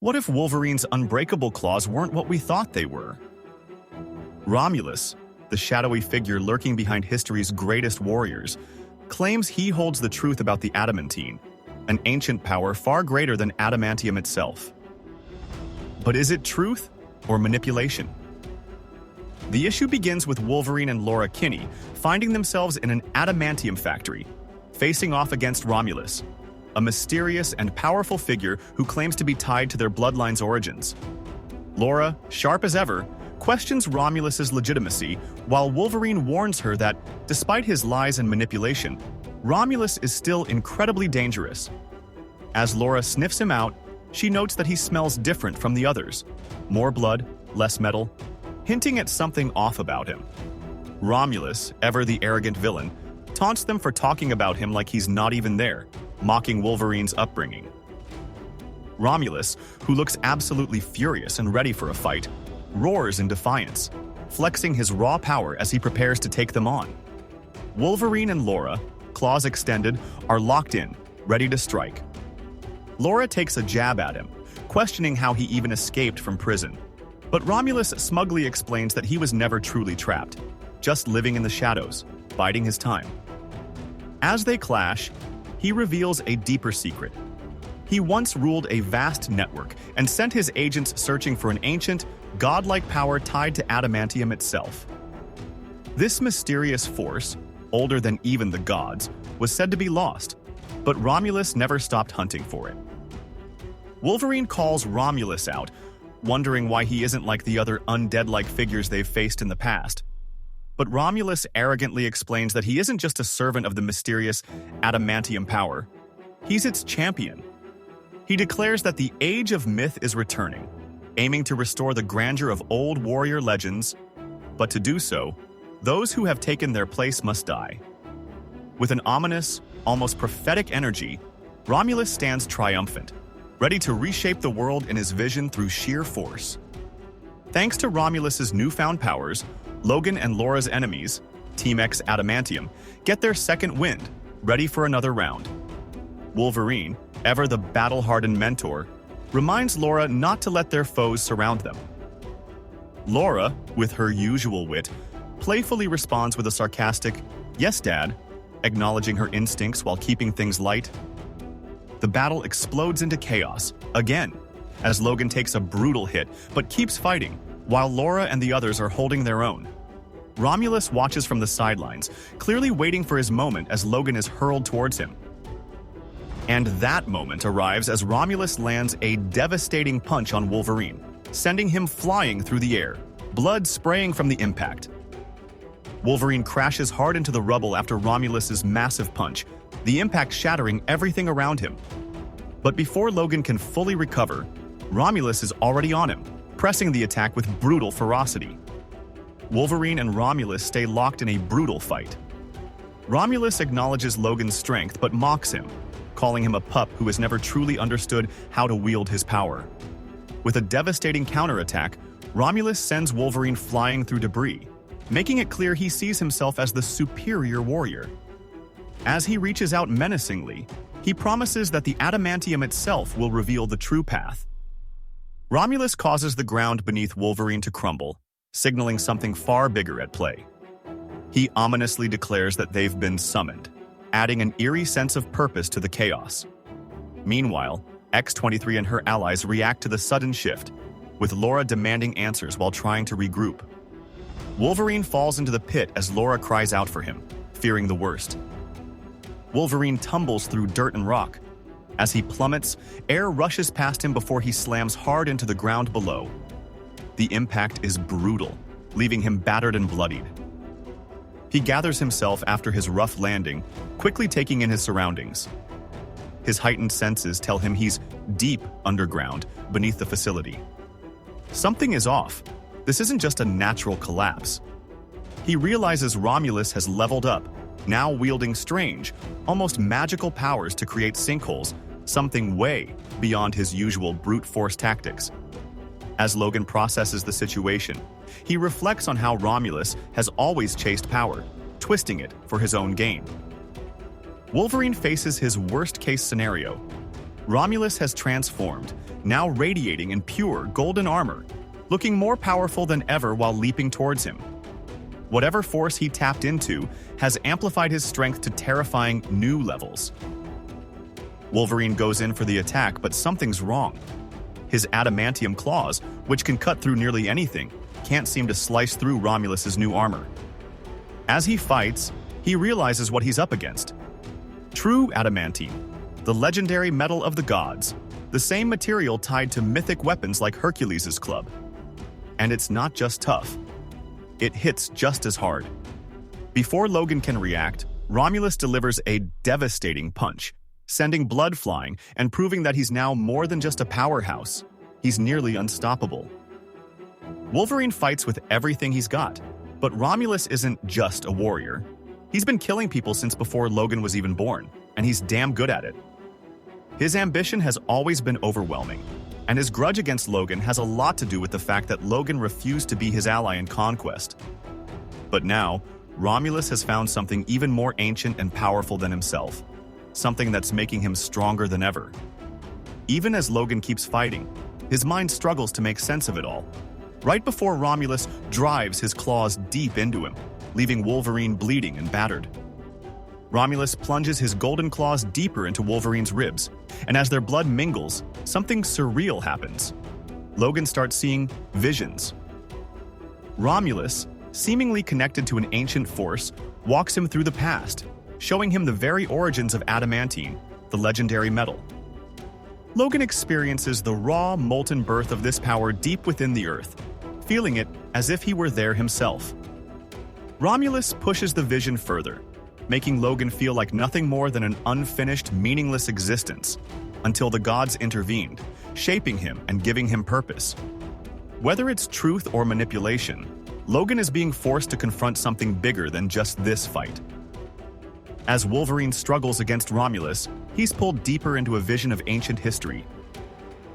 What if Wolverine's unbreakable claws weren't what we thought they were? Romulus, the shadowy figure lurking behind history's greatest warriors, claims he holds the truth about the Adamantine, an ancient power far greater than Adamantium itself. But is it truth or manipulation? The issue begins with Wolverine and Laura Kinney finding themselves in an Adamantium factory, facing off against Romulus, a mysterious and powerful figure who claims to be tied to their bloodline's origins. Laura, sharp as ever, questions Romulus's legitimacy, while Wolverine warns her that, despite his lies and manipulation, Romulus is still incredibly dangerous. As Laura sniffs him out, she notes that he smells different from the others. More blood, less metal, hinting at something off about him. Romulus, ever the arrogant villain, taunts them for talking about him like he's not even there, mocking Wolverine's upbringing. Romulus, who looks absolutely furious and ready for a fight, roars in defiance, flexing his raw power as he prepares to take them on. Wolverine and Laura, claws extended, are locked in, ready to strike. Laura takes a jab at him, questioning how he even escaped from prison. But Romulus smugly explains that he was never truly trapped, just living in the shadows, biding his time. As they clash, he reveals a deeper secret. He once ruled a vast network and sent his agents searching for an ancient, godlike power tied to Adamantium itself. This mysterious force, older than even the gods, was said to be lost, but Romulus never stopped hunting for it. Wolverine calls Romulus out, wondering why he isn't like the other undead-like figures they've faced in the past. But Romulus arrogantly explains that he isn't just a servant of the mysterious Adamantium power. He's its champion. He declares that the Age of Myth is returning, aiming to restore the grandeur of old warrior legends. But to do so, those who have taken their place must die. With an ominous, almost prophetic energy, Romulus stands triumphant, ready to reshape the world in his vision through sheer force. Thanks to Romulus's newfound powers, Logan and Laura's enemies, Team X Adamantium, get their second wind, ready for another round. Wolverine, ever the battle-hardened mentor, reminds Laura not to let their foes surround them. Laura, with her usual wit, playfully responds with a sarcastic, "Yes, Dad," acknowledging her instincts while keeping things light. The battle explodes into chaos, again, as Logan takes a brutal hit but keeps fighting, while Laura and the others are holding their own. Romulus watches from the sidelines, clearly waiting for his moment as Logan is hurled towards him. And that moment arrives as Romulus lands a devastating punch on Wolverine, sending him flying through the air, blood spraying from the impact. Wolverine crashes hard into the rubble after Romulus's massive punch, the impact shattering everything around him. But before Logan can fully recover, Romulus is already on him, pressing the attack with brutal ferocity. Wolverine and Romulus stay locked in a brutal fight. Romulus acknowledges Logan's strength but mocks him, calling him a pup who has never truly understood how to wield his power. With a devastating counterattack, Romulus sends Wolverine flying through debris, making it clear he sees himself as the superior warrior. As he reaches out menacingly, he promises that the Adamantium itself will reveal the true path. Romulus causes the ground beneath Wolverine to crumble, signaling something far bigger at play. He ominously declares that they've been summoned, adding an eerie sense of purpose to the chaos. Meanwhile, X-23 and her allies react to the sudden shift, with Laura demanding answers while trying to regroup. Wolverine falls into the pit as Laura cries out for him, fearing the worst. Wolverine tumbles through dirt and rock. As he plummets, air rushes past him before he slams hard into the ground below. The impact is brutal, leaving him battered and bloodied. He gathers himself after his rough landing, quickly taking in his surroundings. His heightened senses tell him he's deep underground, beneath the facility. Something is off. This isn't just a natural collapse. He realizes Romulus has leveled up, now wielding strange, almost magical powers to create sinkholes, something way beyond his usual brute force tactics. As Logan processes the situation, he reflects on how Romulus has always chased power, twisting it for his own gain. Wolverine faces his worst-case scenario. Romulus has transformed, now radiating in pure golden armor, looking more powerful than ever while leaping towards him. Whatever force he tapped into has amplified his strength to terrifying new levels. Wolverine goes in for the attack, but something's wrong. His adamantium claws, which can cut through nearly anything, can't seem to slice through Romulus's new armor. As he fights, he realizes what he's up against. True adamantine, the legendary metal of the gods, the same material tied to mythic weapons like Hercules' club. And it's not just tough. It hits just as hard. Before Logan can react, Romulus delivers a devastating punch, sending blood flying and proving that he's now more than just a powerhouse. He's nearly unstoppable. Wolverine fights with everything he's got, but Romulus isn't just a warrior. He's been killing people since before Logan was even born, and he's damn good at it. His ambition has always been overwhelming, and his grudge against Logan has a lot to do with the fact that Logan refused to be his ally in conquest. But now, Romulus has found something even more ancient and powerful than himself, something that's making him stronger than ever. Even as Logan keeps fighting, his mind struggles to make sense of it all. Right before Romulus drives his claws deep into him, leaving Wolverine bleeding and battered. Romulus plunges his golden claws deeper into Wolverine's ribs, and as their blood mingles, something surreal happens. Logan starts seeing visions. Romulus, seemingly connected to an ancient force, walks him through the past, showing him the very origins of adamantine, the legendary metal. Logan experiences the raw, molten birth of this power deep within the earth, feeling it as if he were there himself. Romulus pushes the vision further, making Logan feel like nothing more than an unfinished, meaningless existence, until the gods intervened, shaping him and giving him purpose. Whether it's truth or manipulation, Logan is being forced to confront something bigger than just this fight. As Wolverine struggles against Romulus, he's pulled deeper into a vision of ancient history.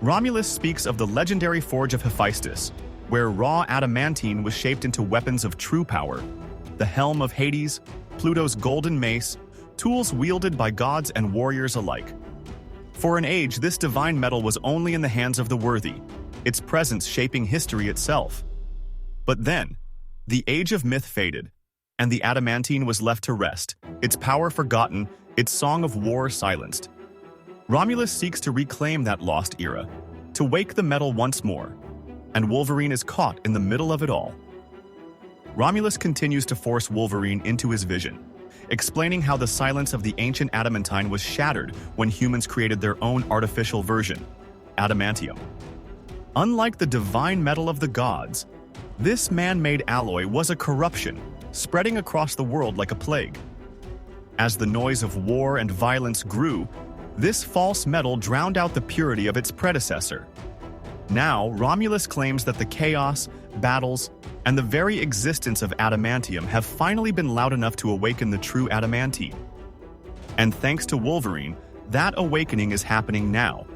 Romulus speaks of the legendary Forge of Hephaestus, where raw adamantine was shaped into weapons of true power, the Helm of Hades, Pluto's golden mace, tools wielded by gods and warriors alike. For an age, this divine metal was only in the hands of the worthy, its presence shaping history itself. But then, the age of myth faded, and the adamantine was left to rest, its power forgotten, its song of war silenced. Romulus seeks to reclaim that lost era, to wake the metal once more, and Wolverine is caught in the middle of it all. Romulus continues to force Wolverine into his vision, explaining how the silence of the ancient adamantine was shattered when humans created their own artificial version, adamantium. Unlike the divine metal of the gods, this man-made alloy was a corruption, spreading across the world like a plague. As the noise of war and violence grew, this false metal drowned out the purity of its predecessor. Now, Romulus claims that the chaos, battles, and the very existence of adamantium have finally been loud enough to awaken the true adamantine. And thanks to Wolverine, that awakening is happening now,